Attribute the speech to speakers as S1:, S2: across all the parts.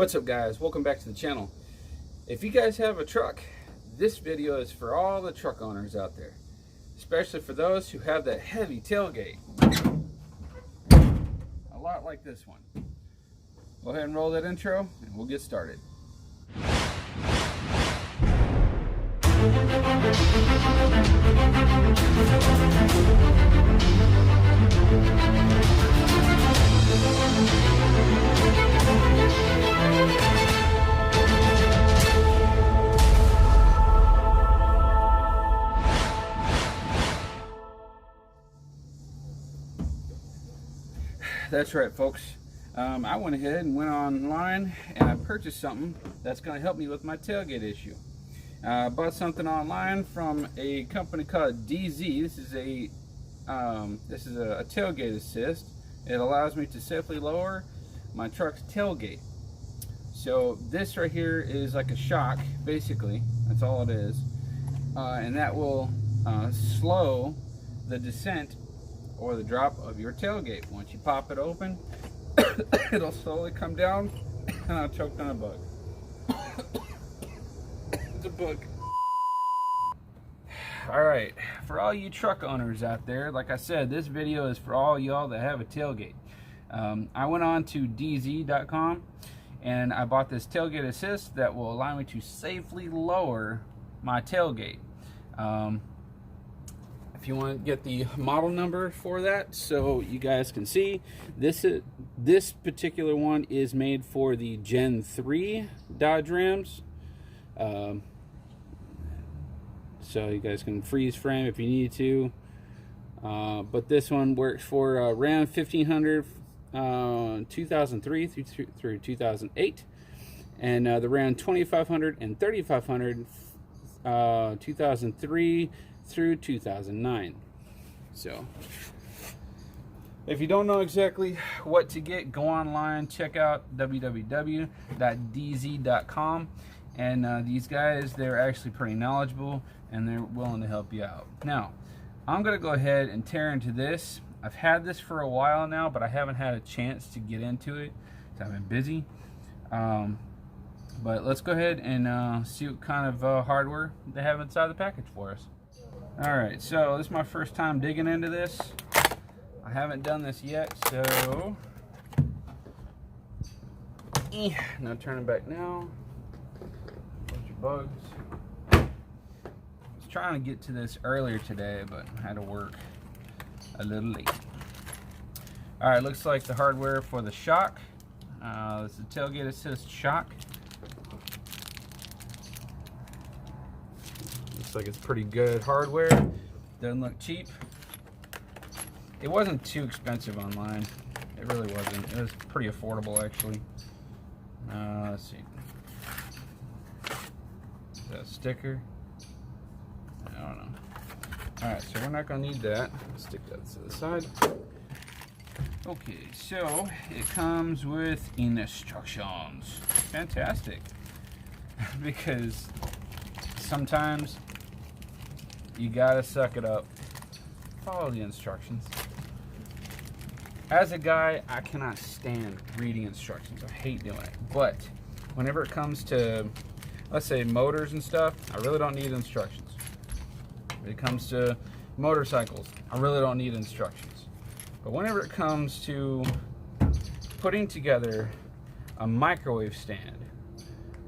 S1: What's up, guys? Welcome back to the channel. If you guys have a truck, this video is for all the truck owners out there, especially for those who have that heavy tailgate, a lot like this one. Go ahead and roll that intro and we'll get started. That's right, folks. I went ahead and went online and I purchased something that's going to help me with my tailgate issue. I bought something online from a company called DeeZee. This is a tailgate assist. It allows me to safely lower my truck's tailgate. So this right here is like a shock, basically. That's all it is, and that will slow the descent or the drop of your tailgate. Once you pop it open, it'll slowly come down, and I'll choke on a bug. It's a bug. Alright, for all you truck owners out there, like I said, this video is for all y'all that have a tailgate. I went on to DeeZee.com and I bought this tailgate assist that will allow me to safely lower my tailgate. If you want to get the model number for that so you guys can see, this particular one is made for the Gen 3 Dodge Rams. So you guys can freeze frame if you need to. But this one works for Ram 1500 2003 through 2008. And the Ram 2500 and 3500 2003 through 2009. So if you don't know exactly what to get, go online, check out www.deezee.com, and these guys, they're actually pretty knowledgeable and they're willing to help you out. Now I'm gonna go ahead and tear into this. I've had this for a while now, but I haven't had a chance to get into it because I've been busy. But let's go ahead and see what kind of hardware they have inside the package for us. Alright, so this is my first time digging into this. I haven't done this yet, so no turning back now. Bunch of bugs. I was trying to get to this earlier today, but I had to work a little late. Alright, looks like the hardware for the shock. This is the tailgate assist shock. Looks like it's pretty good hardware. Doesn't look cheap. It wasn't too expensive online. It really wasn't. It was pretty affordable, actually. Let's see. Is that a sticker? I don't know. Alright, so we're not going to need that. Let's stick that to the side. Okay, so it comes with instructions. Fantastic. Because sometimes you gotta suck it up. Follow the instructions. As a guy, I cannot stand reading instructions. I hate doing it. But whenever it comes to, let's say, motors and stuff, I really don't need instructions. When it comes to motorcycles, I really don't need instructions. But whenever it comes to putting together a microwave stand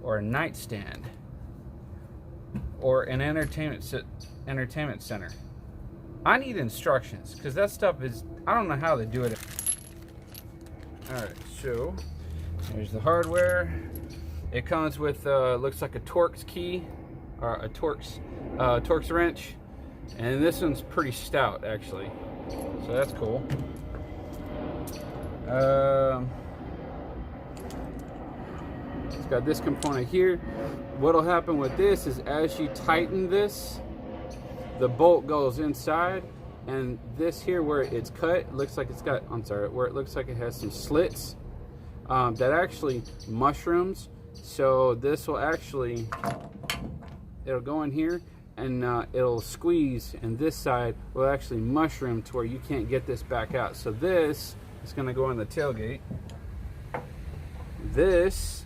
S1: or a nightstand or an entertainment center, I need instructions, because that stuff is, I don't know how they do it. Alright, so here's the hardware. It comes with looks like a Torx key, or a Torx wrench, and this one's pretty stout actually, so that's cool. It's got this component here. What'll happen with this is, as you tighten this, the bolt goes inside, and this here where it's cut, looks like it's got, where it looks like it has some slits that actually mushrooms. So this will actually, it'll go in here and it'll squeeze, and this side will actually mushroom to where you can't get this back out. So this is going to go in the tailgate. This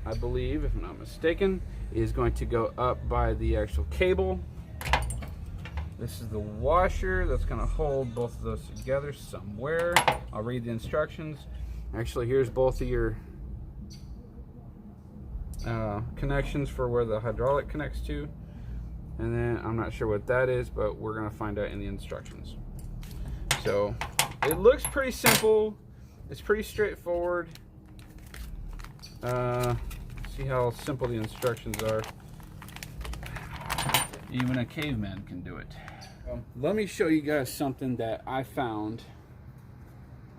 S1: I believe, if I'm not mistaken, is going to go up by the actual cable. This is the washer that's going to hold both of those together somewhere. I'll read the instructions. Actually, here's both of your connections for where the hydraulic connects to. And then I'm not sure what that is, but we're going to find out in the instructions. So it looks pretty simple. It's pretty straightforward. See how simple the instructions are. Even a caveman can do it. Let me show you guys something that I found.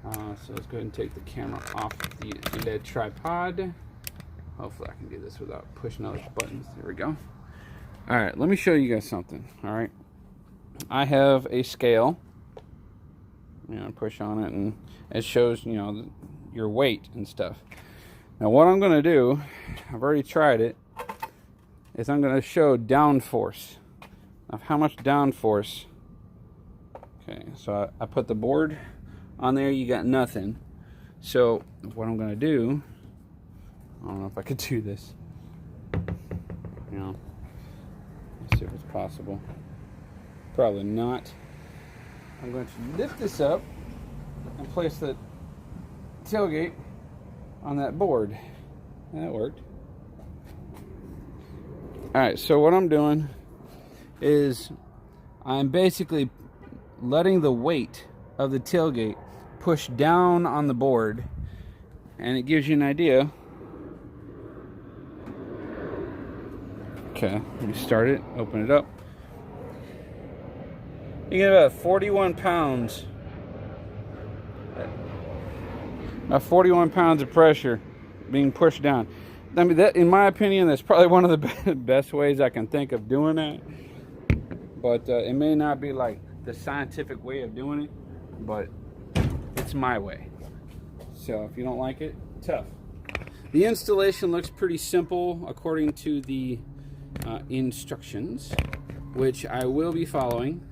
S1: So let's go ahead and take the camera off the lead tripod. Hopefully I can do this without pushing all those buttons. There we go. All right, let me show you guys something. All right, I have a scale. You know, push on it and it shows, you know, your weight and stuff. Now what I'm going to do, I've already tried it, is I'm going to show downforce of how much downforce. Okay, so I put the board on there, you got nothing. So what I'm going to do, I don't know if I could do this. You know, let's see if it's possible. Probably not. I'm going to lift this up and place the tailgate on that board. And that worked. Alright, so what I'm doing is I'm basically letting the weight of the tailgate push down on the board, and it gives you an idea. Okay, let me start it, open it up. You get about 41 pounds. About 41 pounds of pressure being pushed down. I mean, that, in my opinion, that's probably one of the best ways I can think of doing that. But it may not be like the scientific way of doing it, but it's my way. So if you don't like it, tough. The installation looks pretty simple according to the instructions, which I will be following.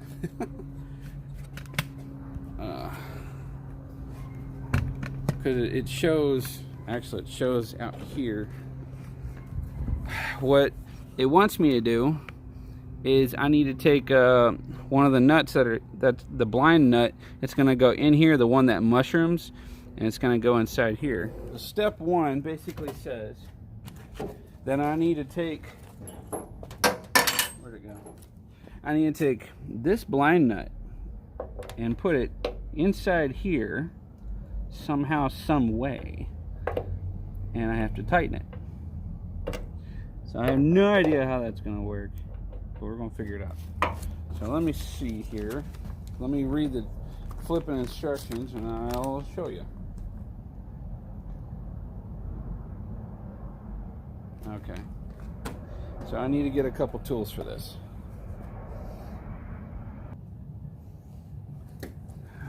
S1: Because it shows, actually it shows out here. What it wants me to do is I need to take one of the nuts that's the blind nut. It's going to go in here, the one that mushrooms, and it's going to go inside here. So step one basically says that I need to take, where'd it go? I need to take this blind nut and put it inside here somehow, some way, and I have to tighten it. So I have no idea how that's going to work, but we're going to figure it out. So let me see here. Let me read the flipping instructions and I'll show you. Okay. So I need to get a couple tools for this.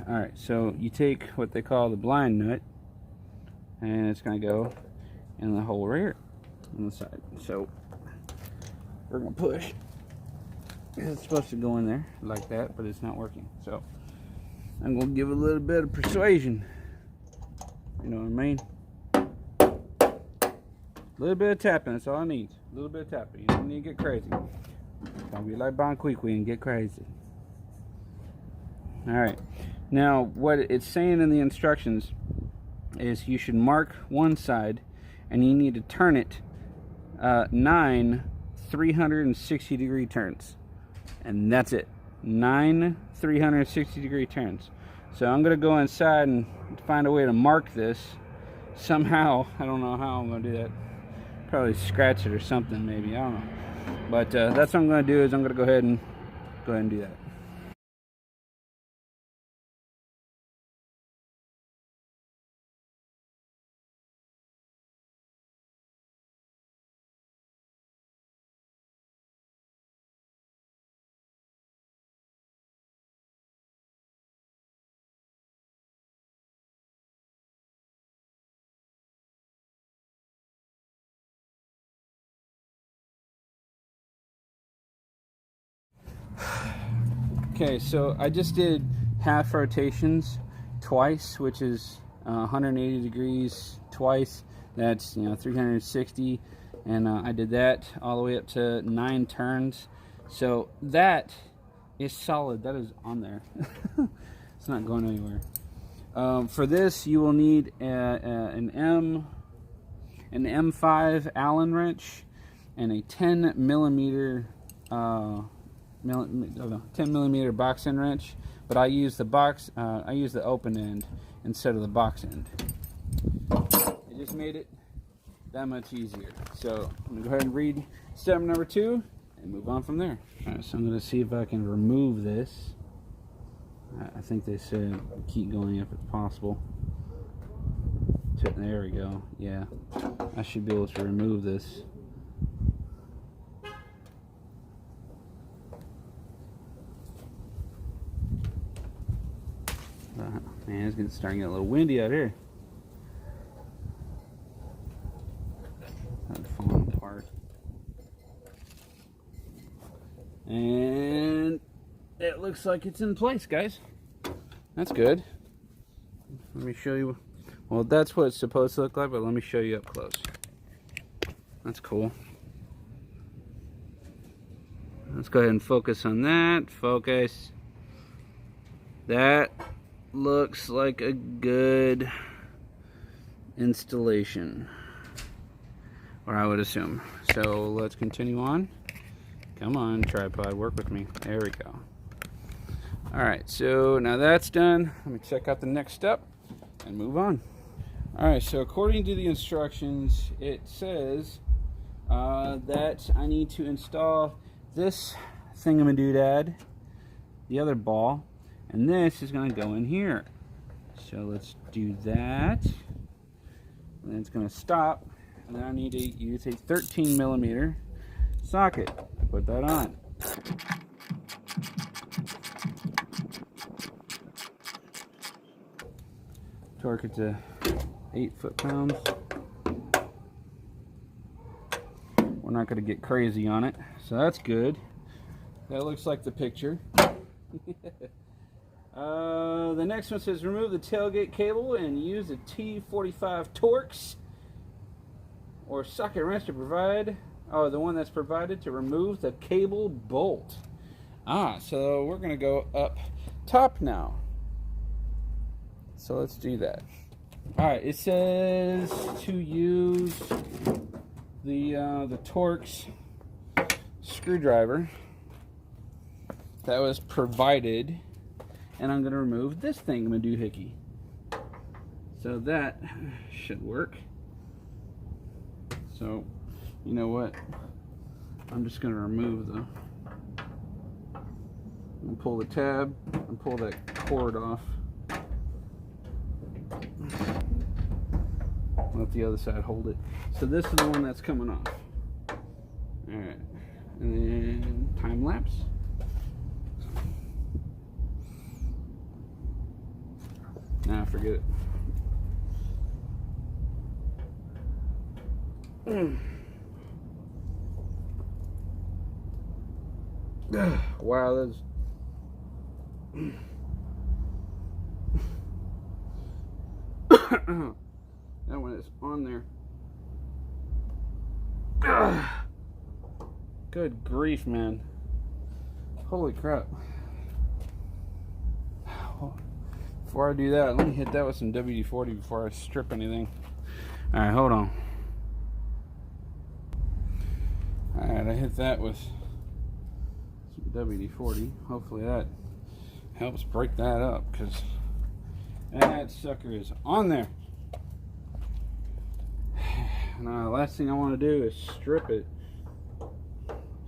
S1: Alright, so you take what they call the blind nut, and it's going to go in the hole right here on the side. So we're going to push. It's supposed to go in there like that, but it's not working. So I'm going to give it a little bit of persuasion. You know what I mean? A little bit of tapping, that's all I need. A little bit of tapping. You don't need to get crazy. Don't be like Bon Quiqui and get crazy. Alright. Now, what it's saying in the instructions is you should mark one side and you need to turn it 9 360-degree turns. And that's it. 9 360-degree turns. So I'm going to go inside and find a way to mark this somehow. I don't know how I'm going to do that. Probably scratch it or something, maybe. I don't know. But that's what I'm going to do, is I'm going to go ahead and do that. Okay, so I just did half rotations twice, which is 180 degrees twice. That's 360, and I did that all the way up to 9 turns. So that is solid. That is on there. It's not going anywhere. For this, you will need an M5 Allen wrench and a 10 millimeter 10 millimeter box end wrench. But I use the open end instead of the box end. It just made it that much easier. So I'm gonna go ahead and read step number 2 and move on from there. All right, so I'm gonna see if I can remove this. I think they said keep going if it's possible. There we go. Yeah, I should be able to remove this. Man, it's starting to get a little windy out here. That's falling apart. And it looks like it's in place, guys. That's good. Let me show you. Well, that's what it's supposed to look like, but let me show you up close. That's cool. Let's go ahead and focus on that. Focus. That looks like a good installation, or I would assume. So let's continue on. Come on, tripod, work with me. There we go. All right, so now that's done. Let me check out the next step and move on. All right, so according to the instructions, it says that I need to install this thingamadoodad, the other ball, and this is going to go in here. So let's do that. And then it's going to stop. And then I need to use a 13 millimeter socket. Put that on. Torque it to 8 foot-pounds. We're not going to get crazy on it. So that's good. That looks like the picture. The next one says remove the tailgate cable and use a T45 Torx or socket wrench to provide, the one that's provided to remove the cable bolt. So we're going to go up top now. So let's do that. Alright, it says to use the Torx screwdriver that was provided, and I'm going to remove this thingamadoohickey. So that should work. So, you know what? I'm just going to remove and pull the tab and pull that cord off. Let the other side hold it. So this is the one that's coming off. Alright. And then time lapse. Nah, forget it. Wow, that's that one is on there. Good grief, man. Holy crap. Before I do that, let me hit that with some WD-40 before I strip anything. Alright, hold on. Alright, I hit that with some WD-40. Hopefully that helps break that up, because that sucker is on there. Now, the last thing I want to do is strip it.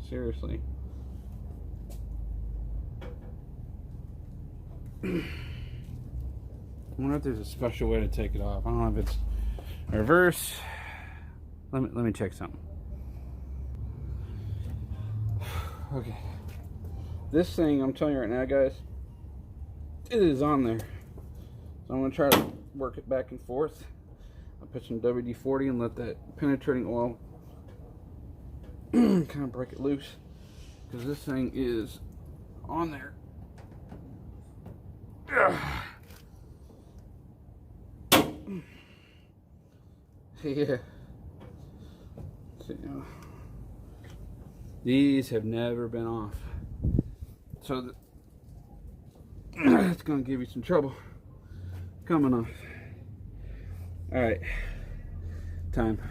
S1: Seriously. I wonder if there's a special way to take it off. I don't know if it's reverse. Let me check something. Okay. This thing, I'm telling you right now, guys, it is on there. So I'm going to try to work it back and forth. I'll put some WD-40 and let that penetrating oil kind of break it loose, because this thing is on there. Yeah. So, these have never been off. So it's going to give you some trouble coming off. Alright. Time.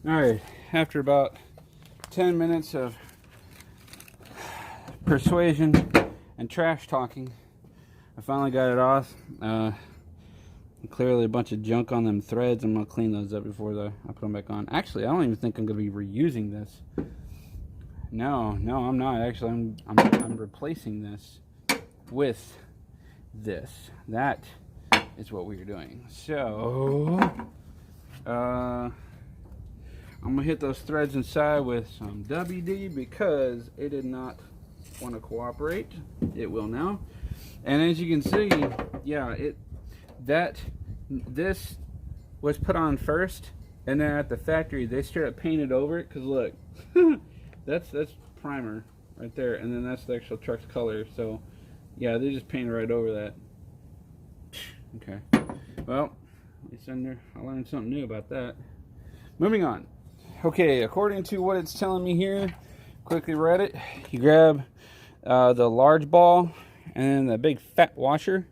S1: Alright, after about 10 minutes of persuasion and trash talking, I finally got it off. Clearly a bunch of junk on them threads. I'm going to clean those up before I put them back on. Actually, I don't even think I'm going to be reusing this. No, I'm not. Actually, I'm replacing this with this. That is what we are doing. So, I'm going to hit those threads inside with some WD because it did not want to cooperate. It will now. And as you can see, yeah, this was put on first, and then at the factory they straight up painted over it. Cause look, that's primer right there, and then that's the actual truck's color. So yeah, they just painted right over that. Okay, well, at least I learned something new about that. Moving on. Okay, according to what it's telling me here, quickly read it. You grab the large ball and the big fat washer,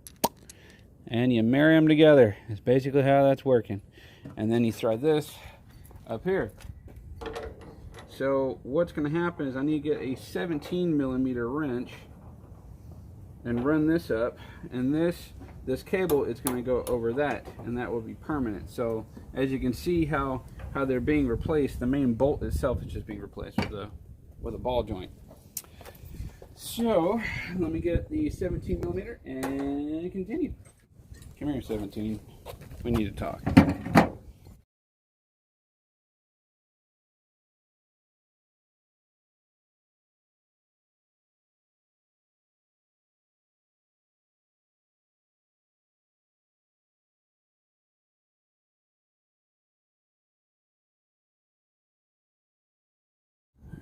S1: and you marry them together. That's basically how that's working. And then you thread this up here. So what's going to happen is I need to get a 17mm wrench and run this up, and this cable is going to go over that, and that will be permanent. So as you can see how they're being replaced, the main bolt itself is just being replaced with a ball joint. So let me get the 17mm and continue. Come here, 17. We need to talk.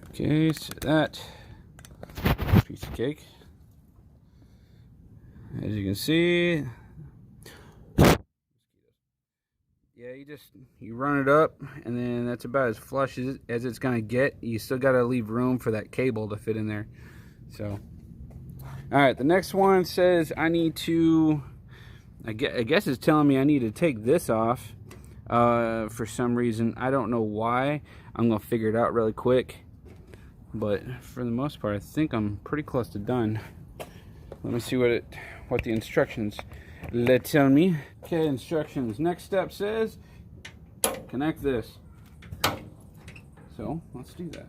S1: Okay, so that piece of cake. As you can see, yeah, you run it up, and then that's about as flush as it's gonna get. You still gotta leave room for that cable to fit in there. So, all right, the next one says I need to. I guess it's telling me I need to take this off for some reason. I don't know why. I'm gonna figure it out really quick. But for the most part, I think I'm pretty close to done. Let me see what the instructions tell me. Okay, instructions. Next step says connect this. So let's do that.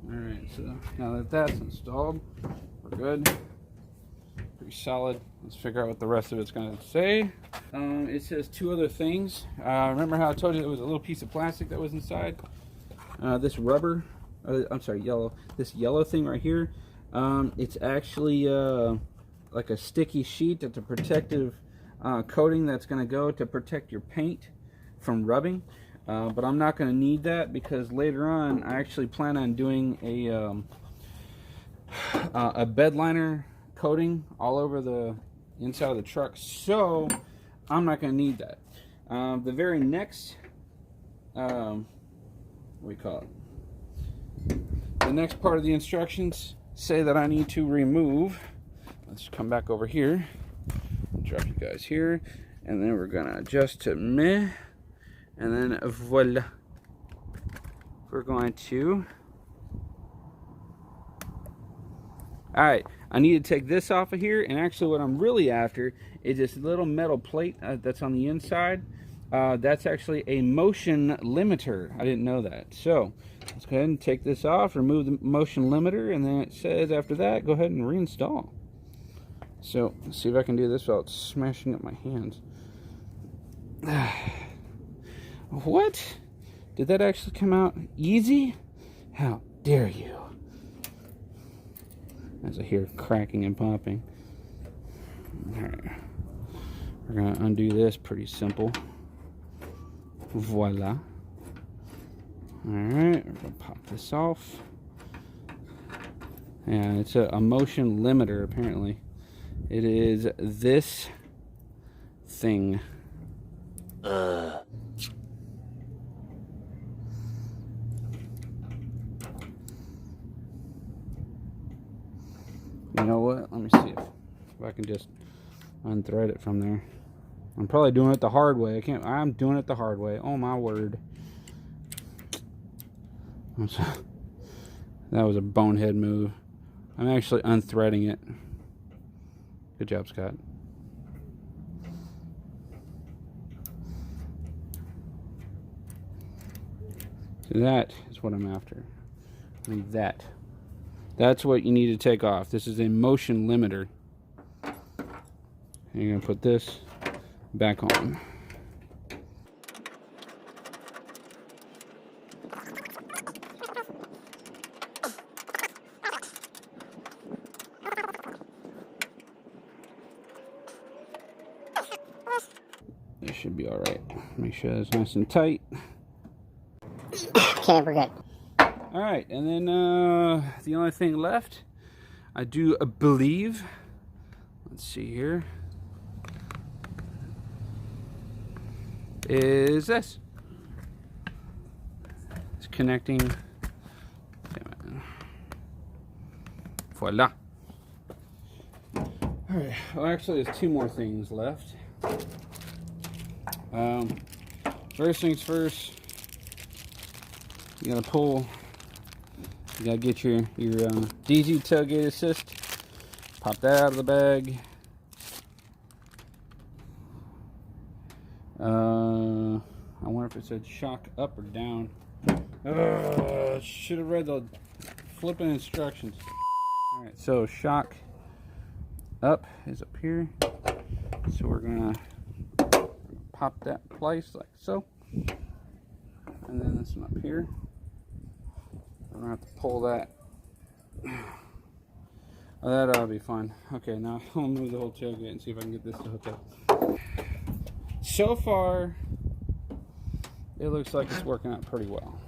S1: Alright, so now that that's installed, we're good. Pretty solid. Let's figure out what the rest of it's going to say. It says two other things. Remember how I told you it was a little piece of plastic that was inside? This rubber, I'm sorry, yellow. This yellow thing right here, it's actually like a sticky sheet. It's a protective coating that's going to go to protect your paint from rubbing. But I'm not going to need that because later on I actually plan on doing a bed liner coating all over the inside of the truck, so I'm not going to need that. The very next what do we call it, the next part of the instructions say that I need to remove, let's come back over here, drop you guys here, and then we're gonna adjust to meh, and then voila, we're going to, alright, I need to take this off of here, and actually what I'm really after is this little metal plate that's on the inside. That's actually a motion limiter. I didn't know that. So let's go ahead and take this off, remove the motion limiter, and then it says after that, go ahead and reinstall. So let's see if I can do this without smashing up my hands. What? Did that actually come out easy? How dare you? as I hear cracking and popping. Alright. We're going to undo this, pretty simple. Voila. Alright, we're going to pop this off. And it's a motion limiter, apparently. It is this thing. You know what? Let me see if I can just unthread it from there. I'm probably doing it the hard way. I'm doing it the hard way. Oh my word. That was a bonehead move. I'm actually unthreading it. Good job, Scott. So that is what I'm after. I mean that. That's what you need to take off. This is a motion limiter. And you're going to put this back on. This should be alright. Make sure it's nice and tight.
S2: Okay, we're good.
S1: Alright, and then the only thing left, I do believe, let's see here, is this. It's connecting. Voila. Alright, well actually there's two more things left. First things first, you gotta pull, you gotta get your DeeZee tailgate assist, pop that out of the bag. I wonder if it said shock up or down. Should have read the flipping instructions. Alright, so shock up is up here. So we're gonna pop that in place like so. And then this one up here. I'm gonna have to pull that. Oh, that ought to be fun. Okay, now I'll move the whole tailgate and see if I can get this to hook up. So far, it looks like it's working out pretty well.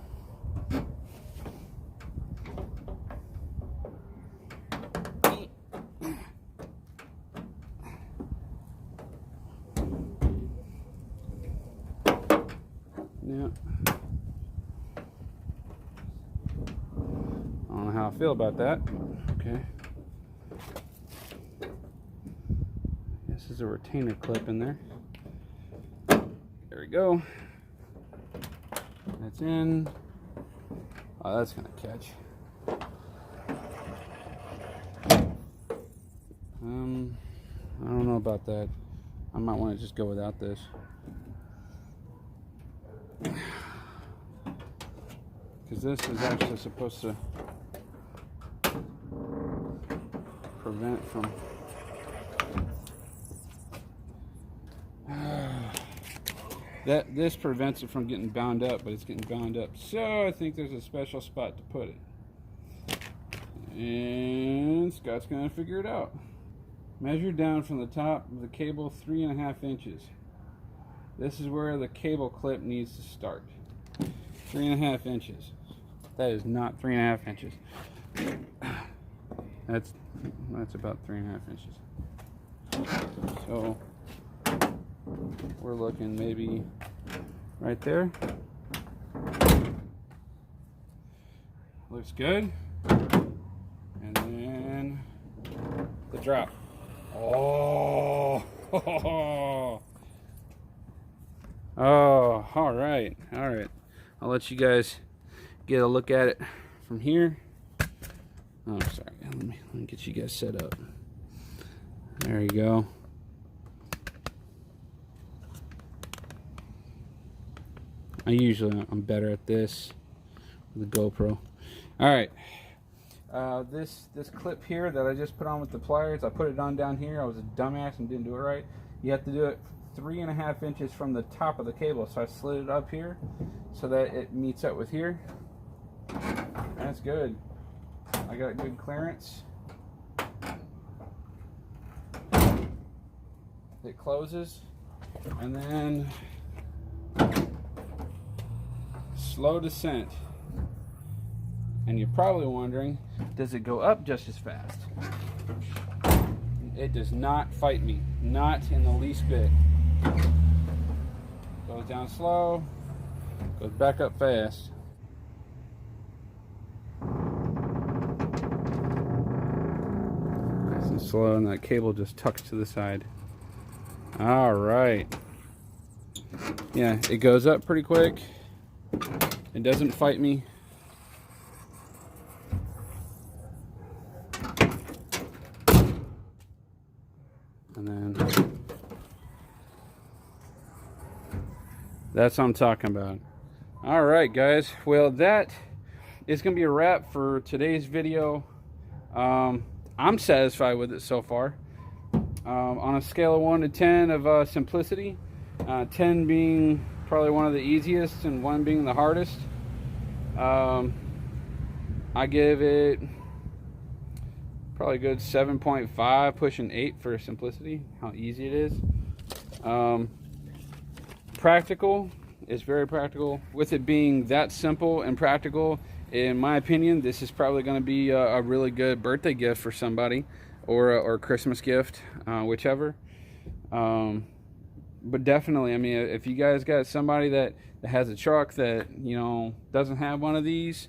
S1: Yeah. I don't know how I feel about that. Okay. This is a retainer clip in there. There we go. That's in. Oh, that's gonna catch. I don't know about that. I might want to just go without this. Because this is actually supposed to prevent from this prevents it from getting bound up, but it's getting bound up. So I think there's a special spot to put it. And Scott's gonna figure it out. Measure down from the top of the cable 3.5 inches. This is where the cable clip needs to start. 3.5 inches. That is not 3.5 inches. That's about 3.5 inches. So we're looking maybe right there. Looks good. And then the drop. Oh, oh, all right. I'll let you guys get a look at it from here. Oh, sorry. Let me get you guys set up. There you go. I'm better at this with the GoPro. All right. This clip here that I just put on with the pliers, I put it on down here. I was a dumbass and didn't do it right. You have to do it 3.5 inches from the top of the cable. So I slid it up here so that it meets up with here. That's good. I got good clearance. it closes, and then slow descent. And you're probably wondering, does it go up just as fast? It does not fight me, not in the least bit. Goes down slow, goes back up fast. Nice and slow, and that cable just tucks to the side. All right. Yeah, it goes up pretty quick. It doesn't fight me. And then that's what I'm talking about. All right, guys. Well, that is going to be a wrap for today's video. I'm satisfied with it so far. On a scale of 1 to 10 of simplicity, 10 being probably one of the easiest and 1 being the hardest, I give it probably a good 7.5, pushing 8 for simplicity, how easy it is. Practical, it's very practical. With it being that simple and practical, in my opinion, this is probably going to be a really good birthday gift for somebody, or a Christmas gift, whichever. But definitely, I mean, if you guys got somebody that has a truck that, you know, doesn't have one of these,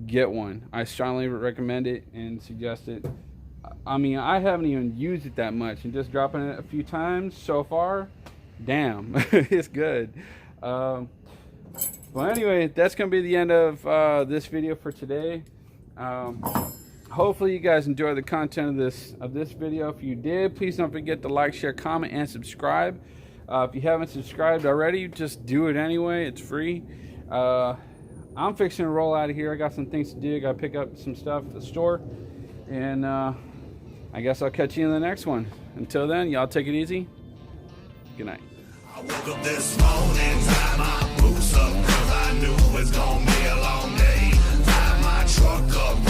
S1: get one. I strongly recommend it and suggest it. I mean, I haven't even used it that much, and just dropping it a few times so far, damn, it's good. Well, anyway, that's gonna be the end of this video for today. Hopefully you guys enjoyed the content of this video. If you did, please don't forget to like, share, comment, and subscribe. If you haven't subscribed already, just do it anyway. It's free. I'm fixing to roll out of here. I got some things to do. I got to pick up some stuff at the store. And I guess I'll catch you in the next one. Until then, y'all take it easy. Good night.
S2: I woke up this morning, tied my boots up, 'cause I knew it was gonna be a long day. Tied my truck up.